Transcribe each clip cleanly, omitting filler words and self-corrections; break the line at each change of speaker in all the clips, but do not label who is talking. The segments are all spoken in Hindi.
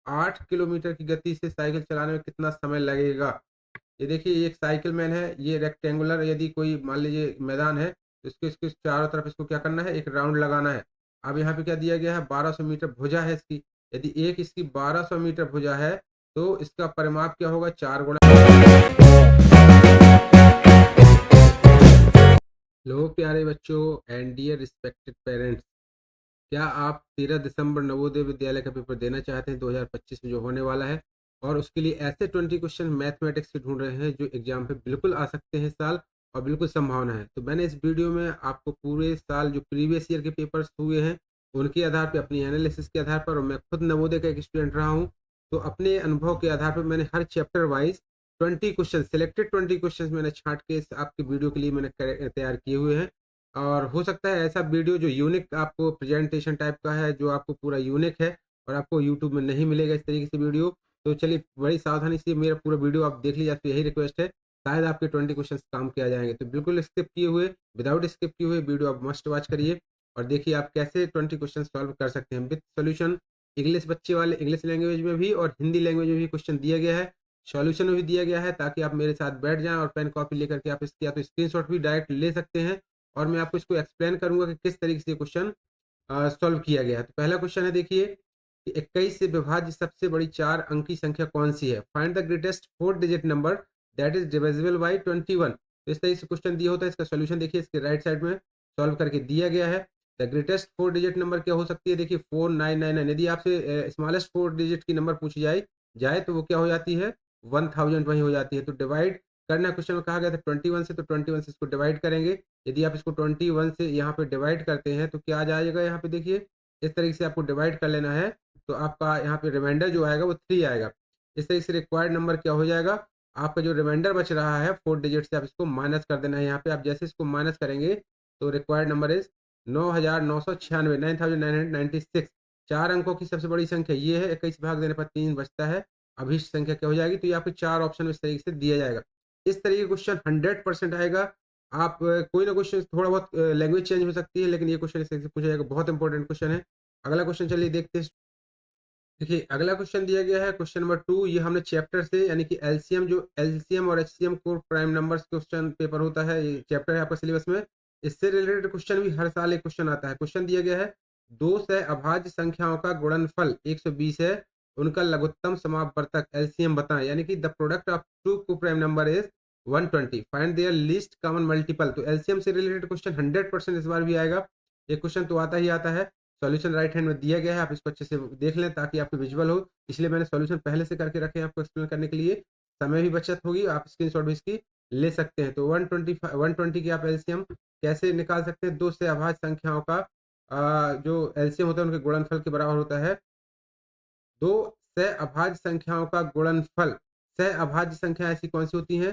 8 किलोमीटर की गति से साइकिल चलाने में कितना समय लगेगा? ये देखिए, ये एक साइकिल मैन है, ये रेक्टेंगुलर यदि कोई मान लीजिए मैदान है, तो इसके इसके चारों तरफ इसको क्या करना है, एक राउंड लगाना है। अब यहाँ पे क्या दिया गया है, 1200 मीटर भुजा है इसकी। यदि एक इसकी 1200 मीटर भुजा है, तो इसका परिमाप क्या होगा, 4 गुणा। लो प्यारे बच्चों एंड डियर रिस्पेक्टेड पेरेंट्स, क्या आप 13 दिसंबर नवोदय विद्यालय का पेपर देना चाहते हैं 2025 में जो होने वाला है, और उसके लिए ऐसे 20 क्वेश्चन मैथमेटिक्स से ढूंढ रहे हैं जो एग्जाम पे बिल्कुल आ सकते हैं इस साल और बिल्कुल संभावना है? तो मैंने इस वीडियो में आपको पूरे साल जो प्रीवियस ईयर के पेपर्स हुए हैं उनके आधार पर, अपनी एनालिसिस के आधार पर, और मैं खुद नवोदय का एक स्टूडेंट रहा हूँ, तो अपने अनुभव के आधार पर मैंने हर chapter wise 20 question, selected 20 question मैंने छांट के आपके वीडियो के लिए मैंने तैयार किए हुए हैं। और हो सकता है ऐसा वीडियो जो यूनिक आपको प्रेजेंटेशन टाइप का है, जो आपको पूरा यूनिक है और आपको यूट्यूब में नहीं मिलेगा इस तरीके से वीडियो, तो चलिए बड़ी सावधानी से मेरा पूरा वीडियो आप देख लीजिए, आपसे यही रिक्वेस्ट है, शायद आपके 20 क्वेश्चन काम किया जाएंगे। तो बिल्कुल स्किप किए हुए, विदाउट स्किप किए हुए वीडियो आप मस्ट वॉच करिए और देखिए आप कैसे 20 क्वेश्चन सॉल्व कर सकते हैं विद सोल्यूशन। इंग्लिश बच्चे वाले इंग्लिश लैंग्वेज में भी और हिंदी लैंग्वेज में भी क्वेश्चन दिया गया है, सॉल्यूशन में भी दिया गया है, ताकि आप मेरे साथ बैठ जाएं और पेन कॉपी लेकर के आप इसकी या तो स्क्रीनशॉट भी डायरेक्ट ले सकते हैं, और मैं आपको इसको एक्सप्लेन करूंगा कि किस तरीके से क्वेश्चन सॉल्व किया गया है। तो पहला क्वेश्चन है, देखिए कि 21 से विभाज्य सबसे बड़ी 4 अंकी संख्या कौन सी है? Find the greatest 4 digit number that is divisible by 21। तो इस तरीके से क्वेश्चन दिया होता है, इसका सॉल्यूशन देखिए इसके राइट साइड में सॉल्व करके दिया गया है। द ग्रेटेस्ट 4 डिजिट नंबर क्या हो सकती है? देखिए 4999। यदि आपसे स्मॉलेस्ट 4 डिजिट की नंबर पूछी जाए जाए तो वो क्या हो जाती है, 1000 वही हो जाती है। तो डिवाइड करना क्वेश्चन में कहा गया था 21 से, तो 21 से इसको डिवाइड करेंगे। यदि आप इसको 21 से यहाँ पे डिवाइड करते हैं तो क्या आ जाएगा, यहाँ पे देखिए इस तरीके से आपको डिवाइड कर लेना है, तो आपका यहाँ पे रिमाइंडर जो आएगा वो 3 आएगा। इस तरीके से रिक्वायर्ड नंबर क्या हो जाएगा, आपका जो रिमाइंडर बच रहा है 4 डिजिट से, आप इसको माइनस कर देना है। यहाँ पे आप जैसे इसको माइनस करेंगे तो रिक्वायर्ड नंबर इज 9996, 9996। 4 अंकों की सबसे बड़ी संख्या ये है, 21 भाग देने पर 3 बचता है, अभीष्ट संख्या क्या हो जाएगी? तो ये आपको 4 ऑप्शन इस तरीके से दिया जाएगा। इस तरीके का क्वेश्चन 100% आएगा। आप कोई ना क्वेश्चन थोड़ा बहुत लैंग्वेज चेंज हो सकती है, लेकिन ये क्वेश्चन इस तरीके से पूछा जाएगा, बहुत इंपॉर्टेंट क्वेश्चन है। अगला क्वेश्चन चलिए देखते हैं। देखिए अगला क्वेश्चन दिया गया है क्वेश्चन नंबर 2, ये हमने चैप्टर से यानी कि एलसीएम, जो एलसीएम और एचसीएम को प्राइम नंबर्स क्वेश्चन पेपर होता है, ये चैप्टर है आपका सिलेबस में, इससे रिलेटेड क्वेश्चन भी हर साल एक क्वेश्चन आता है। क्वेश्चन दिया गया है, दो से अभाज्य संख्याओं का गुणनफल 120 है, उनका लघुत्तम समापवर्तक एलसीएम बताएं, यानी कि the product of two coprime number is 120, find their least common multiple. तो एलसीएम से रिलेटेड क्वेश्चन 100% इस बार भी आएगा। ये क्वेश्चन तो आता ही आता है। सॉल्यूशन राइट हैंड में दिया गया है, आप इसको अच्छे से देख लें ताकि आपको विजुअल हो, इसलिए मैंने सॉल्यूशन पहले से करके रखे हैं आपको एक्सप्लेन करने के लिए, समय भी बचत होगी, आप स्क्रीनशॉट भी इसकी ले सकते हैं। तो 120 की आप एलसीएम कैसे निकाल सकते हैं? दो से अभाज्य संख्याओं का जो एलसीएम होता है उनके गुणनफल के बराबर होता है। दो सह अभाज्य संख्याओं का गुणनफल, सह अभाज्य संख्या ऐसी कौन सी होती हैं?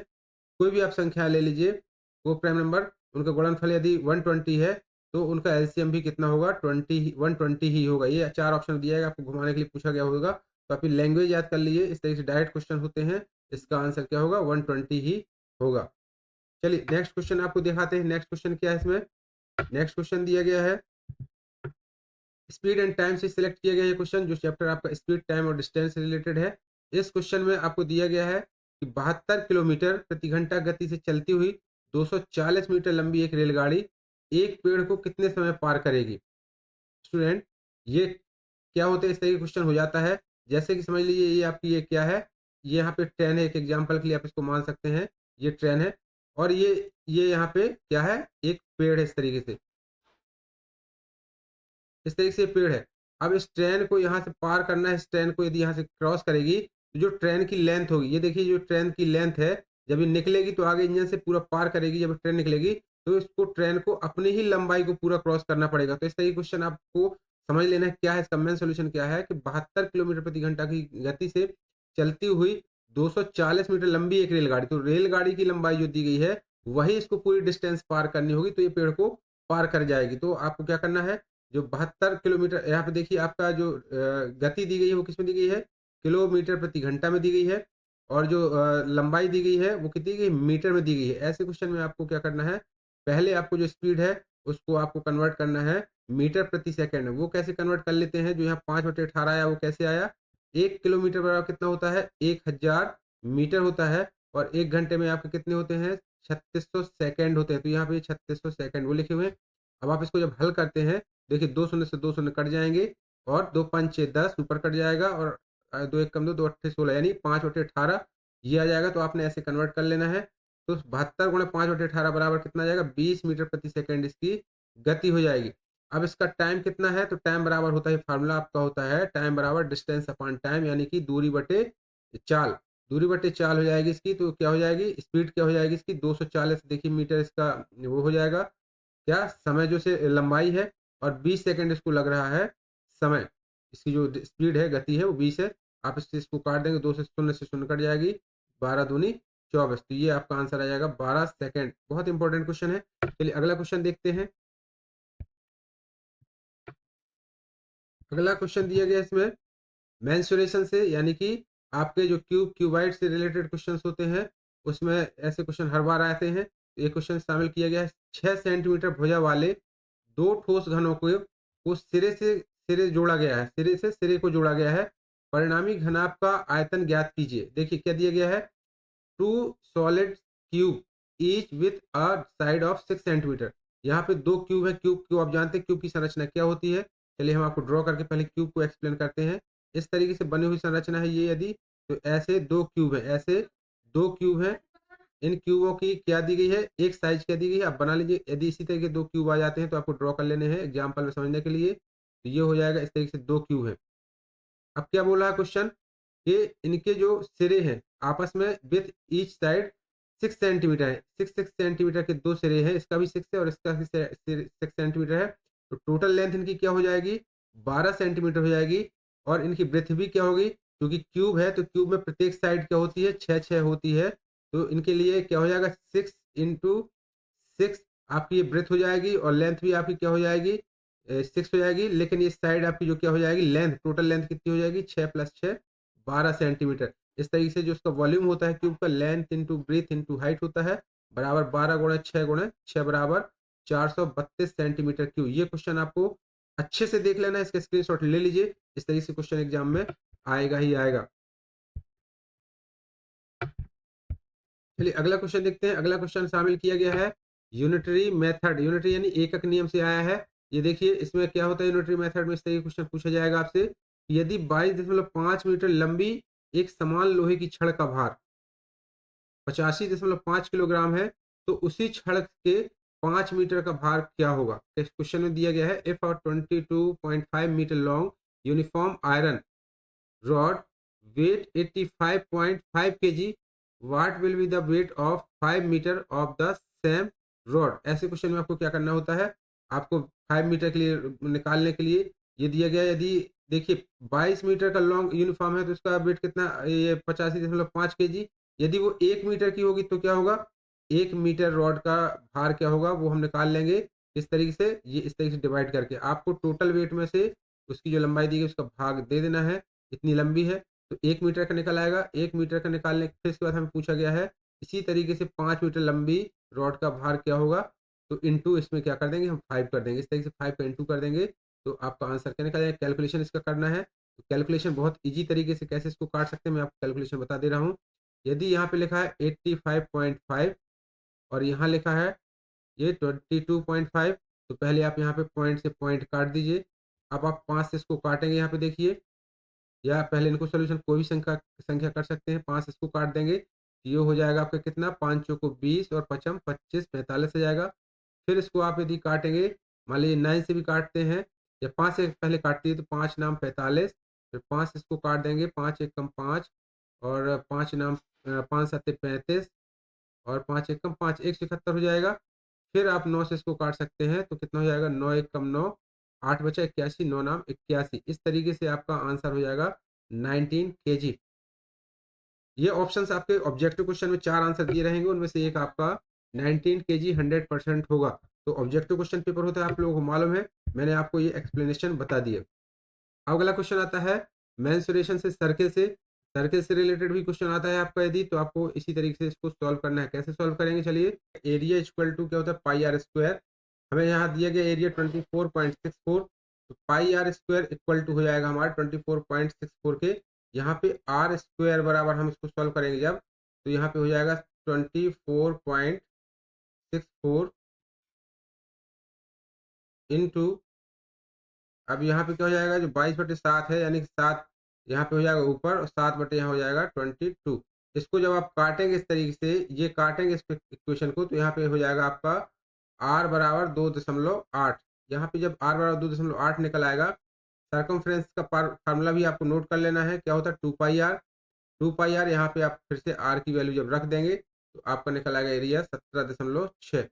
कोई भी आप संख्या ले लीजिए, वो प्राइम नंबर, उनका गुणनफल यदि 120 है तो उनका एलसीएम भी कितना होगा, 120 ही होगा। ये 4 ऑप्शन दिया है, आपको घुमाने के लिए पूछा गया होगा, तो आप लैंग्वेज याद कर लीजिए, इस तरीके से डायरेक्ट क्वेश्चन होते हैं, इसका आंसर क्या होगा, 120 ही होगा। चलिए नेक्स्ट क्वेश्चन आपको दिखाते हैं। नेक्स्ट क्वेश्चन क्या है इसमें? नेक्स्ट क्वेश्चन दिया गया है, स्पीड एंड टाइम से सिलेक्ट किया गया ये क्वेश्चन, जो चैप्टर आपका स्पीड, टाइम और डिस्टेंस से रिलेटेड है। इस क्वेश्चन में आपको दिया गया है कि 72 किलोमीटर प्रति घंटा गति से चलती हुई 240 मीटर लंबी एक रेलगाड़ी एक पेड़ को कितने समय पार करेगी? स्टूडेंट, ये क्या होता है, इस तरह का क्वेश्चन हो जाता है, जैसे कि समझ लीजिए ये आपकी ये क्या है, ये यहाँ पे ट्रेन है, एक एग्जांपल के लिए आप इसको मान सकते हैं, ये ट्रेन है, और ये यहाँ पे क्या है, एक पेड़ है। इस तरीके से ये पेड़ है। अब इस ट्रेन को यहाँ से पार करना है, इस ट्रेन को यदि यहाँ से क्रॉस करेगी तो जो ट्रेन की लेंथ होगी, ये देखिए जो ट्रेन की लेंथ है, जब ये निकलेगी तो आगे इंजन से पूरा पार करेगी, जब ट्रेन निकलेगी तो इसको ट्रेन को अपनी ही लंबाई को पूरा क्रॉस करना पड़ेगा। तो इस तरीके क्वेश्चन आपको समझ लेना है क्या है, इसका मेन सोल्यूशन क्या है कि 72 किलोमीटर प्रति घंटा की गति से चलती हुई 240 मीटर लंबी एक रेलगाड़ी, तो रेलगाड़ी की लंबाई जो दी गई है वही इसको पूरी डिस्टेंस पार करनी होगी, तो ये पेड़ को पार कर जाएगी। तो आपको क्या करना है, जो 72 किलोमीटर यहाँ पे देखिए आपका जो गति दी गई है वो किसमें दी गई है, किलोमीटर प्रति घंटा में दी गई है, और जो लंबाई दी गई है वो कितनी दी गई, मीटर में दी गई है। ऐसे क्वेश्चन में आपको क्या करना है, पहले आपको जो स्पीड है उसको आपको कन्वर्ट करना है मीटर प्रति सेकंड। वो कैसे कन्वर्ट कर लेते हैं, जो यहाँ 5/18 आया वो कैसे आया, 1 किलोमीटर बराबर कितना होता है? 1000 मीटर होता है। और 1 घंटे में आपके कितने होते हैं? 3600 सेकंड होते हैं। तो यहाँ पे 3600 सेकंड वो लिखे हुए हैं। अब आप इसको जब हल करते हैं, देखिए 2 शून्य से 2 शून्य कट जाएँगे और 2 5 6 10 ऊपर कट जाएगा और 2 1 कम 2, 2 अट्ठे 16 यानी 5 बटे 18 ये आ जाएगा। तो आपने ऐसे कन्वर्ट कर लेना है। तो 72 गुणा 5 बटे 18 बराबर कितना आ जाएगा? 20 मीटर प्रति सेकंड इसकी गति हो जाएगी। अब इसका टाइम कितना है? तो टाइम बराबर होता है, फार्मूला आपका होता है टाइम बराबर डिस्टेंस अपॉन टाइम यानी कि दूरी बटे चाल। दूरी बटे चाल हो जाएगी इसकी, तो क्या हो जाएगी? स्पीड क्या हो जाएगी इसकी? 240 देखिए मीटर इसका वो हो जाएगा। क्या समय जो से लंबाई है और 20 सेकंड इसको लग रहा है समय। इसकी जो स्पीड है, गति है वो 20 है। आप इसको काट देंगे, 2 से शून्य कट जाएगी, 12 दूनी 24। तो ये आपका आंसर आ जाएगा 12 सेकंड। बहुत इंपॉर्टेंट क्वेश्चन है। चलिए अगला क्वेश्चन देखते हैं। अगला क्वेश्चन दिया गया इसमें मेंसुरेशन से, यानी कि आपके जो क्यूबाइड से रिलेटेड क्वेश्चंस होते हैं उसमें ऐसे क्वेश्चन हर बार आते हैं। तो ये क्वेश्चन शामिल किया गया है। 6 सेंटीमीटर भुजा वाले दो ठोस घनों को सिरे से सिरे जोड़ा गया है, सिरे से सिरे को जोड़ा गया है। परिणामी घनाभ का आयतन ज्ञात कीजिए। देखिए क्या दिया गया है? Two solid cube each with a side of 6 centimetre. यहाँ पे दो क्यूब है। क्यूब आप जानते हैं क्यूब की संरचना क्या होती है। चलिए हम आपको ड्रॉ करके पहले क्यूब को एक्सप्लेन करते हैं। इस तरीके से बनी हुई संरचना है ये। यदि तो ऐसे दो क्यूब है, ऐसे दो क्यूब है। इन क्यूबों की क्या दी गई है? एक साइज क्या दी गई है, आप बना लीजिए। यदि इसी तरीके दो क्यूब आ जाते हैं तो आपको ड्रॉ कर लेने हैं एग्जाम्पल में समझने के लिए। तो ये हो जाएगा इस तरीके से दो क्यूब है। अब क्या बोल रहा है क्वेश्चन? कि इनके जो सिरे हैं आपस में विथ ईच साइड 6 सेंटीमीटर है। 6 सेंटीमीटर के दो सिरे हैं, इसका भी 6 है और इसका भी 6 सेंटीमीटर है। तो टोटल लेंथ इनकी क्या हो जाएगी? 12 सेंटीमीटर हो जाएगी। और इनकी ब्रेथ भी क्या होगी? क्योंकि क्यूब है तो क्यूब में प्रत्येक साइड क्या होती है? 6 होती है। तो इनके लिए क्या हो जाएगा? 6 इंटू 6 आपकी ये ब्रेथ हो जाएगी और लेंथ भी आपकी क्या हो जाएगी? 6 हो जाएगी। लेकिन ये साइड आपकी जो क्या हो जाएगी? लेंथ, टोटल लेंथ कितनी हो जाएगी? 6 प्लस 6 12 सेंटीमीटर। इस तरीके से जो उसका वॉल्यूम होता है क्यूब का, length into breadth into height होता है, बराबर 12 गुणा 6 बराबर 432 सेंटीमीटर क्यूब। ये क्वेश्चन आपको अच्छे से देख लेना है, इसका स्क्रीनशॉट ले लीजिए। इस तरीके से क्वेश्चन एग्जाम में आएगा ही आएगा। चलिए अगला क्वेश्चन देखते हैं। अगला क्वेश्चन शामिल किया गया है यूनिटरी मेथड। यूनिटरी यानी एकक नियम से आया है। ये देखिए इसमें क्या होता है यूनिटरी मेथड में। इस तरीके क्वेश्चन पूछा जाएगा आपसे, यदि 22.5 मीटर लंबी एक समान लोहे की छड़ का भार 85.5 किलोग्राम है, तो उसी छड़ के 5 मीटर का भार क्या होगा? इस क्वेश्चन में दिया गया है if a 22.5 metre long uniform iron rod weight 85.5 kg, what will be the weight of 5 meter of the same rod? ऐसे क्वेश्चन में आपको क्या करना होता है? आपको 5 मीटर के लिए निकालने के लिए ये दिया गया, यदि देखिए 22 मीटर का लॉन्ग यूनिफॉर्म है तो उसका वेट कितना? ये 85.5 केजी। यदि वो 1 मीटर की होगी तो क्या होगा? 1 मीटर रॉड का भार क्या होगा वो हम निकाल लेंगे। इस तरीके से, ये इस तरीके से डिवाइड करके आपको टोटल वेट में से उसकी जो लंबाई दी गई उसका भाग दे देना है। इतनी लंबी है तो 1 मीटर का निकल आएगा। 1 मीटर का निकालने फिर इसके बाद हमें पूछा गया है इसी तरीके से 5 मीटर लंबी रॉड का भार क्या होगा? तो इंटू इसमें क्या कर देंगे हम? 5 कर देंगे। इस तरीके से 5 का इंटू कर देंगे तो आपका आंसर क्या निकल जाएगा? कैलकुलेशन इसका करना है। तो कैलकुलेशन बहुत ईजी तरीके से कैसे इसको काट सकते हैं मैं आपको कैलकुलेशन बता दे रहा हूँ। यदि यहाँ पे लिखा है 85.5 और यहाँ लिखा है ये 22.5, तो पहले आप यहाँ पे पॉइंट से पॉइंट काट दीजिए। अब आप 5 से इसको काटेंगे, यहाँ पे देखिए, या पहले इनको सॉल्यूशन कोई भी संख्या संख्या कर सकते हैं। 5 इसको काट देंगे, ये हो जाएगा आपका कितना? 5 चौको 20 और 5 25 45 हो जाएगा। फिर इसको आप यदि काटेंगे, मान लीजिए 9 से भी काटते हैं या 5 से पहले काटती है तो 5 नाम 45, फिर 5 इसको काट देंगे, 5 एकम 5 और 5 नाम 5 सत्ते 35 और 5 एकम 5 171 हो जाएगा। फिर आप 9 से इसको काट सकते हैं तो कितना हो जाएगा? 9 एकम 9 8 बचा 81, 9 नाम 81। इस तरीके से आपका आंसर हो जाएगा 19 केजी। ये ऑप्शंस आपके ऑब्जेक्टिव क्वेश्चन में 4 आंसर दिए रहेंगे, उनमें से एक आपका 19 केजी 100% होगा। तो ऑब्जेक्टिव क्वेश्चन पेपर होता है, आप लोगों को मालूम है, मैंने आपको ये एक्सप्लेनेशन बता दिए। अब अगला क्वेश्चन आता है मेंसुरेशन से सर्किल से। सर्किल से रिलेटेड भी क्वेश्चन आता है आपका, यदि तो आपको इसी तरीके से इसको सॉल्व करना है। कैसे सॉल्व करेंगे? चलिए, एरिया इक्वल टू क्या होता है? पाई आर स्क्वायर। हमें यहाँ दिया गया एरिया 24.64, तो पाई आर स्क्वायर इक्वल टू हो जाएगा हमारा 24.64 के, यहाँ पे आर स्क्वायर बराबर हम इसको सॉल्व करेंगे जब, तो यहाँ पे हो जाएगा 24.64 इंटू, अब यहाँ पे क्या हो जाएगा, जो 22/7 है यानी कि 7 यहाँ पे हो जाएगा ऊपर और 7 बटे यहाँ हो जाएगा 22। इसको जब आप काटेंगे इस तरीके से, ये काटेंगे इस इक्वेशन को, तो यहाँ पे हो जाएगा आपका आर बराबर 2.8। यहाँ पे जब आर बराबर 2.8 निकल आएगा, सर्कमफ्रेंस का फार्मूला भी आपको नोट कर लेना है, क्या होता है 2 पाई आर। 2 पाई आर यहाँ पे आप फिर से आर की वैल्यू जब रख देंगे तो आपका निकल आएगा एरिया 17.6।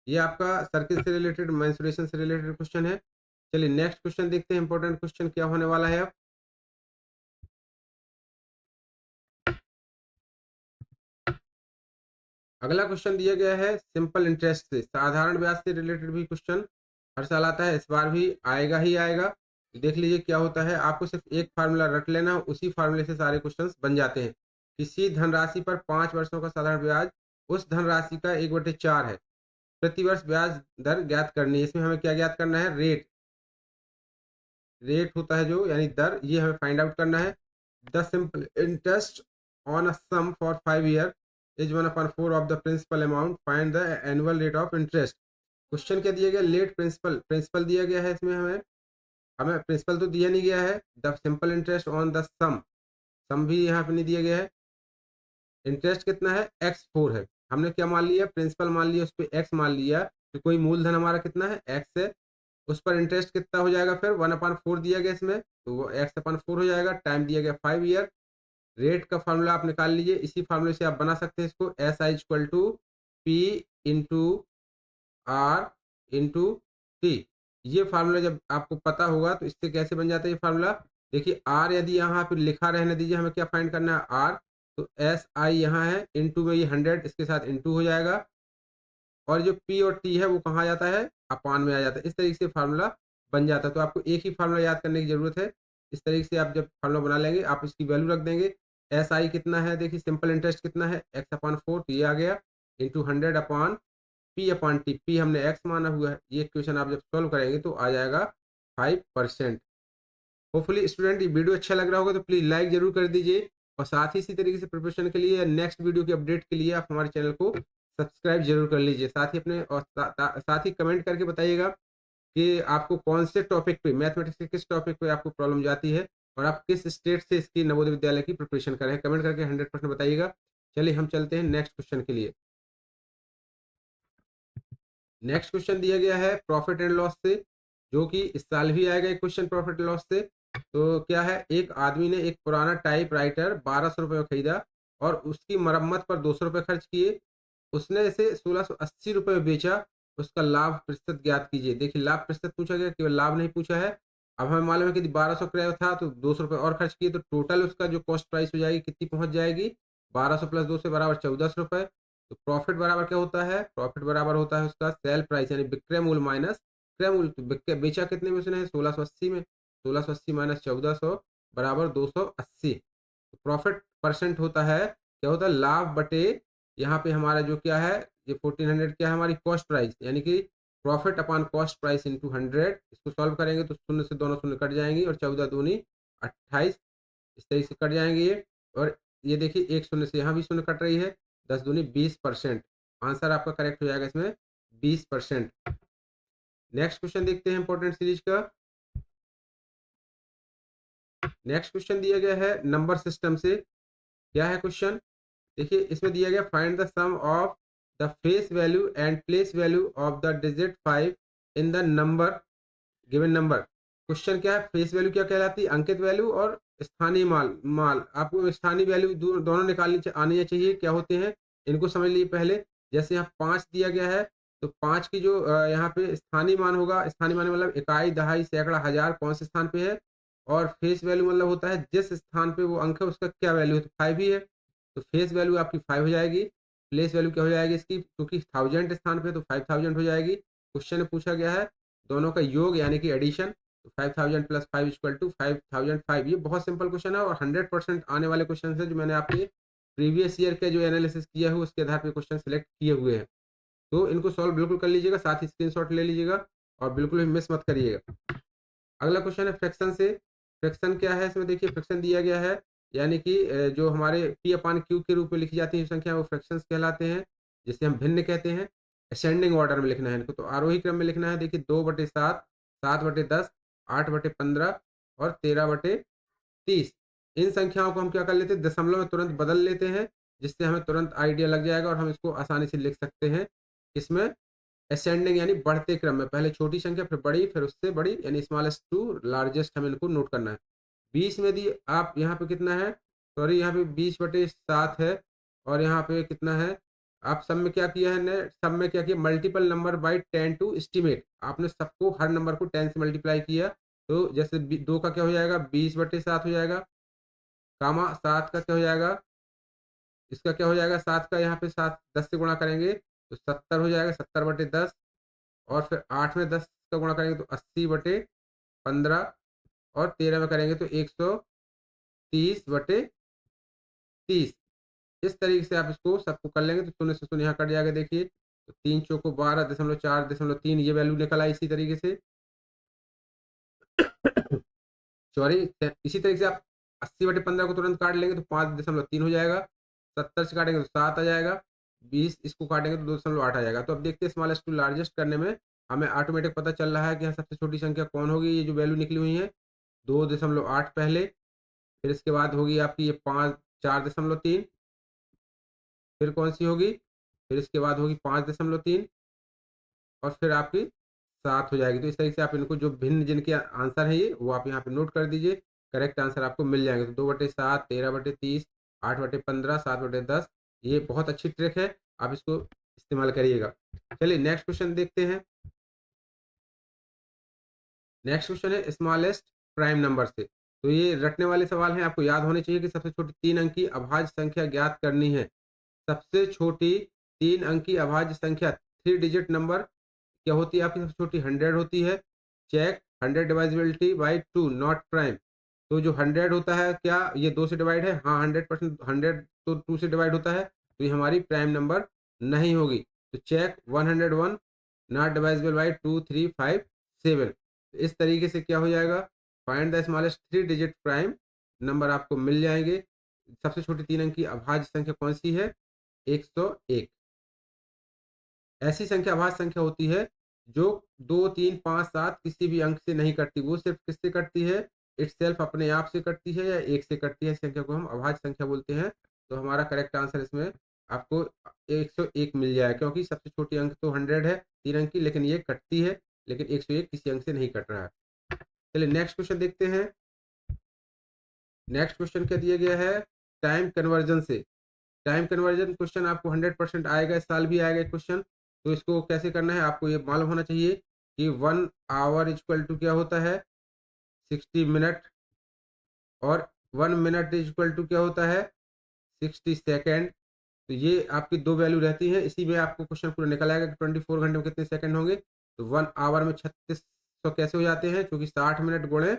ये आपका सर्किल से रिलेटेड, मेंसुरेशन से रिलेटेड क्वेश्चन है। चलिए नेक्स्ट क्वेश्चन देखते हैं, इंपॉर्टेंट क्वेश्चन क्या होने वाला है अब। अगला क्वेश्चन दिया गया है सिंपल इंटरेस्ट से, साधारण ब्याज से रिलेटेड भी क्वेश्चन हर साल आता है, इस बार भी आएगा ही आएगा। देख लीजिए क्या होता है, आपको सिर्फ एक फार्मूला रट लेना, उसी फार्मूले से सारे क्वेश्चंस बन जाते हैं। किसी धनराशि पर 5 वर्षों का साधारण ब्याज उस धनराशि का 1/4 है, प्रतिवर्ष ब्याज दर ज्ञात करनी है। इसमें हमें क्या ज्ञात करना है, रेट। रेट होता है जो, यानी दर, ये हमें फाइंड आउट करना है। The simple interest on a sum for 5 year is 1/4 of the principal amount, find the annual rate of interest. Question क्या दिया गया, लेट प्रिंसिपल, प्रिंसिपल दिया गया है इसमें, हमें हमें प्रिंसिपल तो दिया नहीं गया है। The simple interest on the sum, sum भी यहाँ पे नहीं दिया गया है। इंटरेस्ट कितना है, x4 है। हमने क्या मान लिया, प्रिंसिपल मान लिया, उस पर x मान लिया, तो कोई मूलधन हमारा कितना है, x है। उस पर इंटरेस्ट कितना हो जाएगा, फिर 1/4 दिया गया इसमें, तो वो x/4 हो जाएगा। टाइम दिया गया 5 ईयर। रेट का फार्मूला आप निकाल लीजिए, इसी फार्मूले से आप बना सकते हैं इसको, SI = P/R/T। ये फार्मूला जब आपको पता होगा तो इससे कैसे बन जाता है ये फार्मूला। देखिए आर यदि यहाँ पे लिखा रहने दीजिए, हमें क्या फाइंड करना है, आर, तो SI यहाँ है, इंटू में ये 100 इसके साथ इंटू हो जाएगा, और जो P और T है वो कहाँ जाता है, अपान में आ जाता है। इस तरीके से फार्मूला बन जाता है। तो आपको एक ही फार्मूला याद करने की जरूरत है। इस तरीके से आप जब फार्मूला बना लेंगे, आप इसकी वैल्यू रख देंगे। SI कितना है, देखिए सिंपल इंटरेस्ट कितना है, x/4, तो ये आ गया, इंटू 100/P/T। P हमने x माना हुआ है। ये क्वेश्चन आप जब सॉल्व करेंगे तो आ जाएगा 5%। होपफुली स्टूडेंट ये वीडियो अच्छा लग रहा होगा तो प्लीज लाइक जरूर कर दीजिए, और साथ ही इसी तरीके से प्रिपरेशन के लिए, नेक्स्ट वीडियो के अपडेट के लिए आप हमारे चैनल को सब्सक्राइब जरूर कर लीजिए। साथ ही अपने और साथ ही कमेंट करके बताइएगा कि आपको कौन से टॉपिक पे, मैथमेटिक्स के किस टॉपिक पे आपको प्रॉब्लम जाती है, और आप किस स्टेट से इसकी नवोदय विद्यालय की प्रिपरेशन कर रहे हैं। कमेंट करके 100% बताइएगा। चलिए हम चलते हैं नेक्स्ट क्वेश्चन के लिए। नेक्स्ट क्वेश्चन दिया गया है प्रॉफिट एंड लॉस से, जो कि इस साल भी आएगा एक क्वेश्चन प्रॉफिट एंड लॉस से। तो क्या है, एक आदमी ने एक पुराना टाइप राइटर 1200 रुपये में खरीदा और उसकी मरम्मत पर 200 रुपये खर्च किए। उसने इसे 1680 रुपये में बेचा, उसका लाभ प्रतिशत ज्ञात कीजिए। देखिए लाभ प्रतिशत पूछा गया, केवल लाभ नहीं पूछा है। अब हमें मालूम है कि 1200 क्रय था तो 200 रुपये और खर्च किए, तो टोटल उसका जो कॉस्ट प्राइस हो जाएगी कितनी पहुंच जाएगी, 1200 + 200 बराबर 1400 रुपये। तो प्रॉफिट बराबर क्या होता है, प्रॉफिट बराबर होता है उसका सेल प्राइस यानी विक्रय मूल्य माइनस क्रय मूल्य। तो बेचा कितने में उसने, 1680 में, 1680 माइनस 1400 बराबर 280। तो प्रॉफिट परसेंट होता है, क्या होता है, लाभ बटे यहाँ पे हमारा जो क्या है, ये 1400 क्या है हमारी कॉस्ट प्राइस, यानी कि profit upon cost price into 100। इसको सॉल्व करेंगे तो शून्य से दोनों शून्य कट जाएंगी, और 14 दूनी 28, इस तरीके से कट जाएंगे ये। और ये देखिए एक शून्य से यहाँ भी शून्य कट रही है, 10 दूनी 20%। आंसर आपका करेक्ट हो जाएगा इसमें 20%। नेक्स्ट क्वेश्चन देखते हैं इंपॉर्टेंट सीरीज का। नेक्स्ट क्वेश्चन दिया गया है नंबर सिस्टम से। क्या है क्वेश्चन, देखिए इसमें दिया गया find the sum of the face value and place value of the digit 5 in the number given number. Question क्या है, फेस वैल्यू क्या कहलाती है, अंकित वैल्यू, और स्थानीय माल आपको स्थानीय वैल्यू दोनों निकालनी आनी चाहिए, क्या होते हैं इनको समझ लीजिए पहले। जैसे यहाँ 5 दिया गया है, तो 5 की जो यहाँ पे स्थानीय मान होगा, स्थानीय मान मतलब इकाई, दहाई, सैकड़ा, हजार कौन से स्थान पे है, और फेस वैल्यू मतलब होता है जिस स्थान पे वो अंक है उसका क्या वैल्यू है, तो 5 ही है, तो फेस वैल्यू आपकी 5 हो जाएगी। प्लेस वैल्यू क्या हो जाएगी इसकी, क्योंकि 1000 स्थान पे तो 5000 हो जाएगी। क्वेश्चन में पूछा गया है दोनों का योग यानी कि एडिशन, तो 5000 + 5 = 5005। ये बहुत सिंपल क्वेश्चन है और 100% आने वाले क्वेश्चन है, जो मैंने आपके प्रीवियस ईयर के जो एनालिसिस किया है उसके आधार पर क्वेश्चन सिलेक्ट किए हुए हैं। तो इनको सॉल्व बिल्कुल कर लीजिएगा, साथ ही स्क्रीनशॉट ले लीजिएगा और बिल्कुल भी मिस मत करिएगा। अगला क्वेश्चन है फ्रैक्शन से। फ्रैक्शन क्या है, इसमें देखिए फ्रैक्शन दिया गया है, यानी कि जो हमारे पी अपान क्यू के रूप में लिखी जाती है संख्या वो फ्रैक्शंस कहलाते हैं, जिसे हम भिन्न कहते हैं। असेंडिंग ऑर्डर में लिखना है इनको, तो आरोही क्रम में लिखना है। देखिए 2/7, 7/10, 8/15 और 13/30। इन संख्याओं को हम क्या कर लेते हैं, दशमलव में तुरंत बदल लेते हैं, जिससे हमें तुरंत आइडिया लग जाएगा और हम इसको आसानी से लिख सकते हैं। इसमें असेंडिंग यानी बढ़ते क्रम में, पहले छोटी संख्या फिर बड़ी फिर उससे बड़ी, यानी स्मॉलेस्ट टू लार्जेस्ट हमें इनको नोट करना है। 20 में दी आप यहाँ पे कितना है, सॉरी यहाँ पे 20/7 है, और यहाँ पे कितना है, आप सब में क्या किया है ने, सब में क्या किया, multiple number by 10 to estimate. आपने सबको हर नंबर को 10 से मल्टीप्लाई किया, तो जैसे 2 का क्या हो जाएगा, 20/7 हो जाएगा, कामा 7 का क्या हो जाएगा, इसका क्या हो जाएगा, 7 का यहाँ पे 7 10 से गुणा करेंगे तो 70 हो जाएगा, 70/10, और फिर 8 में 10 का गुणा करेंगे तो 80/15, और 13 में करेंगे तो 130/30। इस तरीके से आप इसको सबको कर लेंगे तो शून्य से शून्य यहाँ कट जाएगा। देखिए तो 3 चौको 12.4.3 ये वैल्यू निकल आई इसी तरीके से। सॉरी, इसी तरीके से आप 80/15 को तुरंत काट लेंगे तो 5.3 हो जाएगा, 70 से काटेंगे तो 7 आ जाएगा, 20 इसको काटेंगे तो 2.8 आ जाएगा। तो अब देखते हैं स्मॉलेस्ट टू लार्जेस्ट करने में हमें ऑटोमेटिक पता चल रहा है कि यहाँ सबसे छोटी संख्या कौन होगी। ये जो वैल्यू निकली हुई है 2.8 पहले, फिर इसके बाद होगी आपकी ये 4.3, फिर कौन सी होगी, फिर इसके बाद होगी 5.3, और फिर आपकी 7 हो जाएगी। तो इस तरीके से आप इनको जो भिन्न जिनके आंसर है ये वो आप यहाँ पे नोट कर दीजिए, करेक्ट आंसर आपको मिल जाएंगे। तो 2/7, 13/30, 8/15, 7/10, ये बहुत अच्छी ट्रिक है, आप इसको इस्तेमाल करिएगा। चलिए नेक्स्ट क्वेश्चन देखते हैं। नेक्स्ट क्वेश्चन है स्मॉलेस्ट प्राइम नंबर से। तो ये रटने वाले सवाल हैं, आपको याद होने चाहिए कि सबसे छोटी 3 अंक की अभाज्य संख्या ज्ञात करनी है। सबसे छोटी 3 अंक की अभाज्य संख्या 3 डिजिट नंबर क्या होती है आपकी, सबसे छोटी 100 होती है। Check 100 divisibility by 2 not prime. तो जो 100 होता है क्या ये 2 से डिवाइड है, हाँ 100%, 100 तो 2 से डिवाइड होता है, तो ये हमारी प्राइम नंबर नहीं होगी। तो चेक 101 नॉट डिवाइजिबल बाई 2 3 5 7। इस तरीके से क्या हो जाएगा, find the smallest 3 digit prime number आपको मिल जाएंगे। सबसे छोटी 3 अंक की अभाज्य संख्या कौन सी है, 101। ऐसी संख्या अभाज्य संख्या होती है जो 2 3 5 7 किसी भी अंक से नहीं कटती, वो सिर्फ किससे कटती है, इटसेल्फ अपने आप से कटती है या 1 से कटती है। इस संख्या को हम अभाज्य संख्या बोलते हैं। तो हमारा करेक्ट आंसर इसमें आपको 101 मिल जाएगा, क्योंकि सबसे छोटी अंक तो 100 है 3 अंक की, लेकिन ये कटती है, लेकिन 101 किसी अंक से नहीं कट रहा है। चलिए नेक्स्ट क्वेश्चन देखते हैं। नेक्स्ट क्वेश्चन क्या दिया गया है, टाइम कन्वर्जन से। टाइम कन्वर्जन क्वेश्चन आपको 100% आएगा, इस साल भी आएगा क्वेश्चन। तो इसको कैसे करना है आपको ये मालूम होना चाहिए कि 1 आवर इक्वल टू क्या होता है, 60 मिनट, और 1 मिनट इक्वल टू क्या होता है, 60 सेकेंड। तो ये आपकी दो वैल्यू रहती है, इसी में आपको क्वेश्चन पूरा निकल आएगा कि 24 घंटे में कितने सेकंड होंगे। तो 1 आवर में 3600 कैसे हो जाते हैं, क्योंकि 60 मिनट गुणे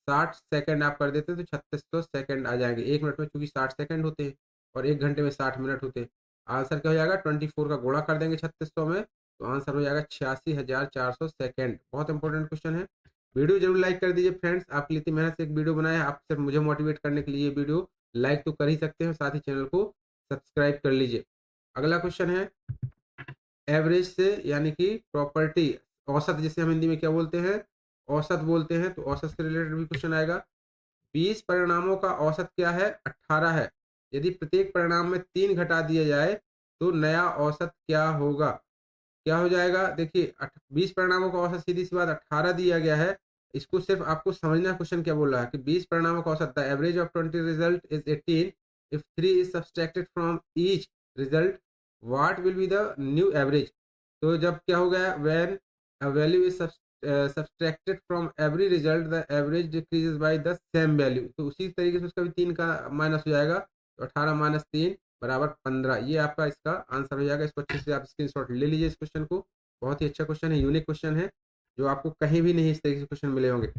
60 सेकंड आप कर देते हैं तो 3600 सेकंड आ जाएंगे। 1 मिनट में चूंकि 60 सेकंड होते हैं और 1 घंटे में 60 मिनट होते हैं। आंसर क्या हो जाएगा, 24 का गुणा कर देंगे 3600 में, तो आंसर हो जाएगा 86,400 सेकेंड। बहुत इंपॉर्टेंट क्वेश्चन है। वीडियो जरूर लाइक कर दीजिए फ्रेंड्स, आपके लिए इतनी मेहनत से एक वीडियो बनाया है, आप सिर्फ मुझे मोटिवेट करने के लिए ये वीडियो लाइक तो कर ही सकते हैं, साथ ही चैनल को सब्सक्राइब कर लीजिए। अगला क्वेश्चन है एवरेज से, यानी कि प्रॉपर्टी, औसत जिसे हम हिंदी में क्या बोलते हैं, औसत बोलते हैं। तो औसत से रिलेटेड भी क्वेश्चन आएगा। 20 परिणामों का औसत क्या है, 18 है। यदि प्रत्येक परिणाम में 3 घटा दिया जाए तो नया औसत क्या होगा, क्या हो जाएगा। देखिए 20 परिणामों का औसत सीधी सी बात 18 दिया गया है। इसको सिर्फ आपको समझना क्वेश्चन क्या बोल रहा है कि 20 परिणामों का औसत, the average of 20 result is 18 if 3 is subtracted from each result what will be the new average. तो जब क्या हो गया, when a value is subtracted from every result the average decreases by the same value. तो उसी तरीके से उसका भी 3 का माइनस हो जाएगा, तो 18 माइनस 3 बराबर 15। ये आपका इसका आंसर हो जाएगा। इसको अच्छे से आप स्क्रीनशॉट ले लीजिए इस क्वेश्चन को। बहुत ही अच्छा क्वेश्चन है, यूनिक क्वेश्चन है, जो आपको कहीं भी नहीं इस तरीके से क्वेश्चन मिले होंगे।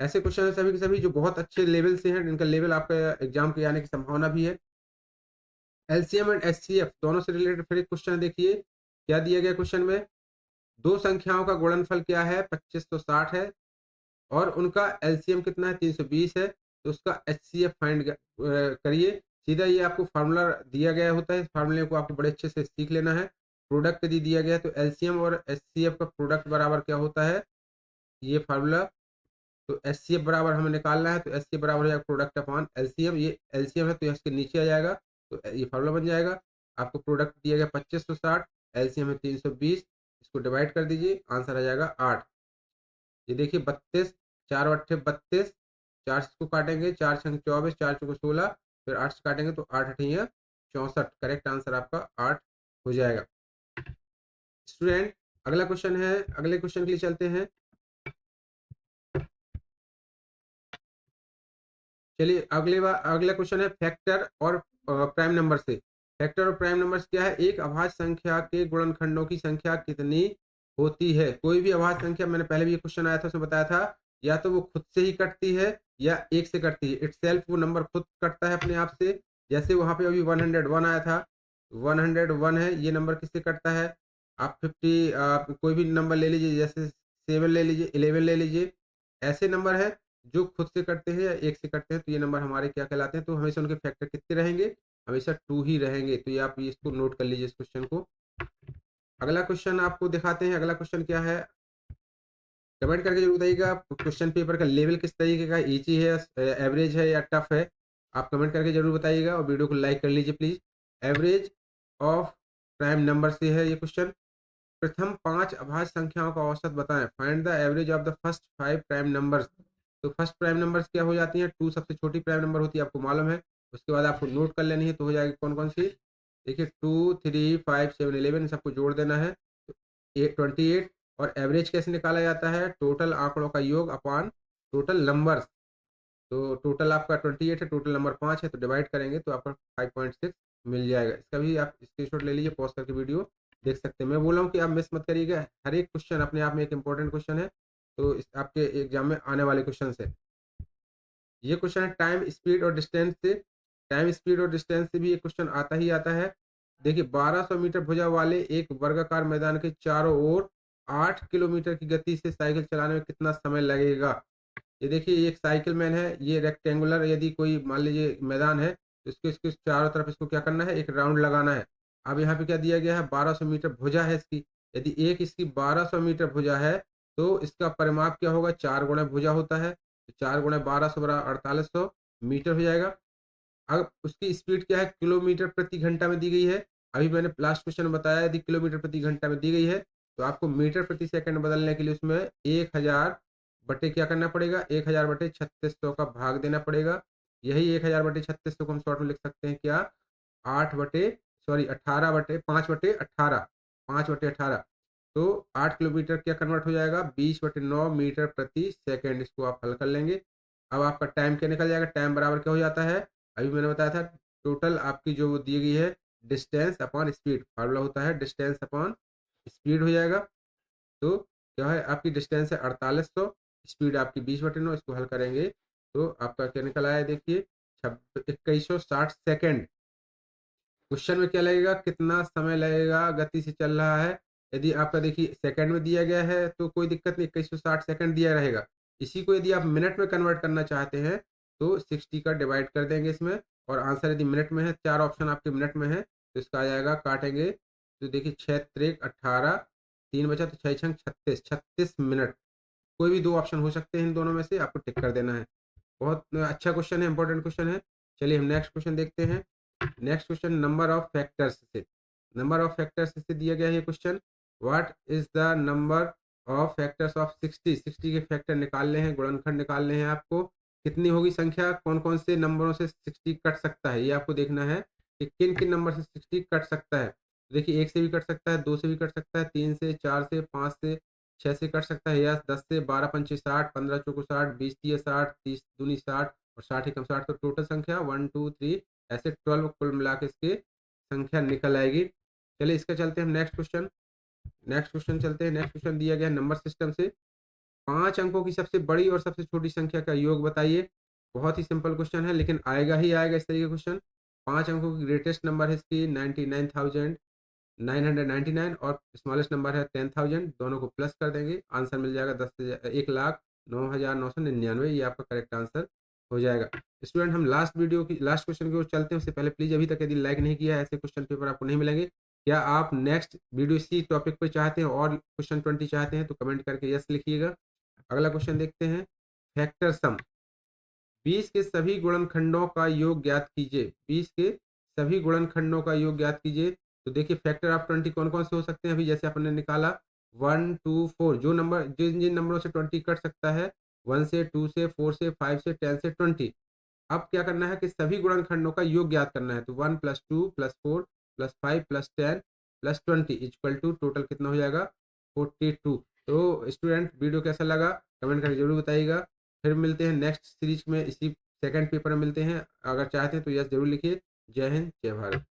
ऐसे क्वेश्चन है सभी के सभी जो बहुत अच्छे लेवल से हैं, जिनका लेवल आपका एग्जाम के आने की संभावना भी है। एलसीएम एंड एचसीएफ दोनों से रिलेटेड फिर एक क्वेश्चन देखिए, क्या दिया गया क्वेश्चन में, दो संख्याओं का गुणनफल क्या है, 2560 है, और उनका एलसीएम कितना है, 320 है। तो उसका HCF फाइंड करिए। सीधा ये आपको फार्मूला दिया गया होता है, इस फार्मूले को आपको बड़े अच्छे से सीख लेना है। प्रोडक्ट यदि दिया गया है तो LCM और HCF का प्रोडक्ट बराबर क्या होता है, ये फार्मूला। तो HCF बराबर हमें निकालना है, तो HCF बराबर हो जाएगा प्रोडक्ट अपॉन LCM। ये LCM है तो इसके नीचे आ जाएगा, तो ये फार्मूला बन जाएगा। आपको प्रोडक्ट दिया गया 2560, LCM है 320, इसको डिवाइड कर दीजिए, आंसर आ जाएगा 8। ये देखिए 32, 4 अट्ठे 32, 4 से इसको काटेंगे, 4 छंग 24, 4 चौको 16, फिर 8 से काटेंगे तो 8 अठैया 64। करेक्ट आंसर आपका 8 हो जाएगा। स्टूडेंट अगला क्वेश्चन है, अगले क्वेश्चन के लिए चलते हैं। चलिए अगला क्वेश्चन है फैक्टर और प्राइम नंबर से। फैक्टर और प्राइम नंबर्स क्या है, एक अभाज्य संख्या के गुणनखंडों की संख्या कितनी होती है। कोई भी अभाज्य संख्या, मैंने पहले भी ये क्वेश्चन आया था उसमें बताया था, या तो वो खुद से ही कटती है या एक से कटती है। इटसेल्फ वो नंबर खुद कटता है अपने आप से। जैसे वहां पे अभी 101 आया था, 101 है, ये नंबर किससे कटता है। आप 50 कोई भी नंबर ले लीजिए, जैसे 7 ले लीजिए, 11 ले लीजिए, ऐसे नंबर है जो खुद से करते हैं या एक से करते हैं, तो ये नंबर हमारे क्या कहलाते हैं। तो हमेशा उनके फैक्टर कितने रहेंगे, हमेशा 2 ही रहेंगे। तो ये आप इसको नोट कर लीजिए इस क्वेश्चन को। अगला क्वेश्चन आपको दिखाते हैं। अगला क्वेश्चन क्या है, कमेंट करके जरूर बताइएगा क्वेश्चन पेपर का लेवल किस तरीके का, इजी है, एवरेज है या टफ है। आप कमेंट करके जरूर बताइएगा और वीडियो को लाइक कर लीजिए please. Average of prime number से है ये क्वेश्चन। प्रथम 5 अभाज्य संख्याओं का औसत बताएं। Find the average of the first 5 prime numbers. तो फर्स्ट प्राइम नंबर्स क्या हो जाती हैं, 2 सबसे छोटी प्राइम नंबर होती है, आपको मालूम है। उसके बाद आपको नोट कर लेनी है, तो हो जाएगी कौन कौन सी। देखिए 2, 3, 5, 7, 11 सबको जोड़ देना है, तो 28। और एवरेज कैसे निकाला जाता है, टोटल आंकड़ों का योग अपॉन टोटल नंबर्स। तो टोटल आपका 28 है, टोटल नंबर 5 है, तो डिवाइड करेंगे तो आपका 5.6 मिल जाएगा। इसका भी आप स्क्रीनशॉट ले लीजिए, पॉज करके वीडियो देख सकते हैं। मैं बोला हूँ कि आप मिस मत करिएगा, हर एक क्वेश्चन अपने आप में एक इंपॉर्टेंट क्वेश्चन है, तो इस आपके एग्जाम में आने वाले क्वेश्चन है। ये क्वेश्चन है टाइम स्पीड और डिस्टेंस से। टाइम स्पीड और डिस्टेंस से भी ये क्वेश्चन आता ही आता है। देखिए 1200 मीटर भुजा वाले एक वर्गाकार मैदान के चारों ओर 8 किलोमीटर की गति से साइकिल चलाने में कितना समय लगेगा। ये देखिए ये एक साइकिल मैन है, ये रेक्टेंगुलर यदि कोई मान लीजिए मैदान है, तो इसके इसके चारों तरफ इसको क्या करना है, एक राउंड लगाना है। अब यहाँ पे क्या दिया गया है, 1200 मीटर भुजा है इसकी। यदि एक इसकी 1200 मीटर भुजा है, तो इसका परिमाप क्या होगा, 4 गुना भुजा होता है, तो 4 गुना 1200 बराबर 4800 मीटर हो जाएगा। अब उसकी स्पीड क्या है, किलोमीटर प्रति घंटा में दी गई है। अभी मैंने लास्ट क्वेश्चन बताया, यदि किलोमीटर प्रति घंटा में दी गई है, तो आपको मीटर प्रति सेकंड बदलने के लिए उसमें 1000 बटे क्या करना पड़ेगा, 1000 बटे 3600 का भाग देना पड़ेगा। यही 1000 बटे 3600 को हम शॉर्ट में लिख सकते हैं क्या, 8 बटे सॉरी 18 बटे 5 बटे 18, 5 बटे 18। तो 8 किलोमीटर क्या कन्वर्ट हो जाएगा, 20 बटे 9 मीटर प्रति सेकंड। इसको आप हल कर लेंगे। अब आपका टाइम क्या निकल जाएगा, टाइम बराबर क्या हो जाता है, अभी मैंने बताया था, टोटल आपकी जो दी गई है डिस्टेंस अपॉन स्पीड, फार्मूला होता है डिस्टेंस अपॉन स्पीड हो जाएगा। तो क्या है, आपकी डिस्टेंस है 4800, स्पीड आपकी 20/9, इसको हल करेंगे तो आपका क्या निकल आया, देखिए 2160 सेकेंड। क्वेश्चन में क्या लगेगा, कितना समय लगेगा, गति से चल रहा है। यदि आपका देखिए सेकंड में दिया गया है तो कोई दिक्कत नहीं, 2160 सेकंड दिया रहेगा। इसी को यदि आप मिनट में कन्वर्ट करना चाहते हैं, तो 60 का डिवाइड कर देंगे इसमें, और आंसर यदि मिनट में है, 4 ऑप्शन आपके मिनट में है, तो इसका आ जाएगा, काटेंगे तो देखिए 6 त्रिक 18, 3 बचा तो 6 छंग 36, 36 मिनट। कोई भी 2 ऑप्शन हो सकते हैं, इन दोनों में से आपको टिक कर देना है। बहुत अच्छा क्वेश्चन है, इंपॉर्टेंट क्वेश्चन है। चलिए हम नेक्स्ट क्वेश्चन देखते हैं। Next question number of factors से, नंबर ऑफ फैक्टर्स से दिया गया है ये question. What is the number of factors of 60। 60 के फैक्टर निकालने हैं, गुणनखंड निकालने हैं आपको। कितनी होगी संख्या, कौन कौन से नंबरों से 60 कट सकता है, ये आपको देखना है कि किन किन नंबर से 60 कट सकता है। देखिए 1 से भी कट सकता है, 2 से भी कट सकता है, 3 से, 4 से, 5 से, 6 से कट सकता है, या 10 से, 12 पंचे 60, 15 चौको 60, 20 तिया 60, 30 दूनी 60 और 60 एकम 60। तो टोटल संख्या 1 2 3 ऐसे 12 कुल मिला के इसकी संख्या निकल आएगी। चलिए इसका चलते हैं नेक्स्ट क्वेश्चन। नेक्स्ट क्वेश्चन चलते हैं। नेक्स्ट क्वेश्चन दिया गया है नंबर सिस्टम से। 5 अंकों की सबसे बड़ी और सबसे छोटी संख्या का योग बताइए। बहुत ही सिंपल क्वेश्चन है, लेकिन आएगा ही आएगा इस तरीके का क्वेश्चन। 5 अंकों की ग्रेटेस्ट नंबर है इसकी 99,999 और स्मॉलेस्ट नंबर है 10,000। दोनों को प्लस कर देंगे, आंसर मिल जाएगा 1,09,999। ये आपका करेक्ट आंसर हो जाएगा। स्टूडेंट हम लास्ट क्वेश्चन की ओर चलते हैं, उससे पहले प्लीज अभी तक यदि लाइक नहीं किया है, ऐसे क्वेश्चन पेपर आपको नहीं मिलेंगे। क्या आप नेक्स्ट वीडियो इसी टॉपिक पर चाहते हैं और क्वेश्चन 20 चाहते हैं तो कमेंट करके यस लिखिएगा। अगला क्वेश्चन देखते हैं, फैक्टर सम। 20 के सभी गुणनखंडों का योग ज्ञात कीजिए। 20 के सभी गुणनखंडों का योग ज्ञात कीजिए। तो देखिए फैक्टर ऑफ 20 कौन कौन से हो सकते हैं, अभी जैसे आपने निकाला 1 2 4, जो नंबर जिन जिन नंबरों से 20 कट सकता है, 1 से 2 से 4 से 5 से 10 से 20। अब क्या करना है कि सभी गुणनखंडों का योग ज्ञात करना है। तो 1 + 2 + 4 + 5 + 10 + 20 इक्वल टू टोटल कितना हो जाएगा 42। तो स्टूडेंट वीडियो कैसा लगा कमेंट करके जरूर बताइएगा। फिर मिलते हैं नेक्स्ट सीरीज में, इसी सेकंड पेपर में मिलते हैं। अगर चाहते हैं तो यस जरूर लिखिए। जय हिंद, जय भारत।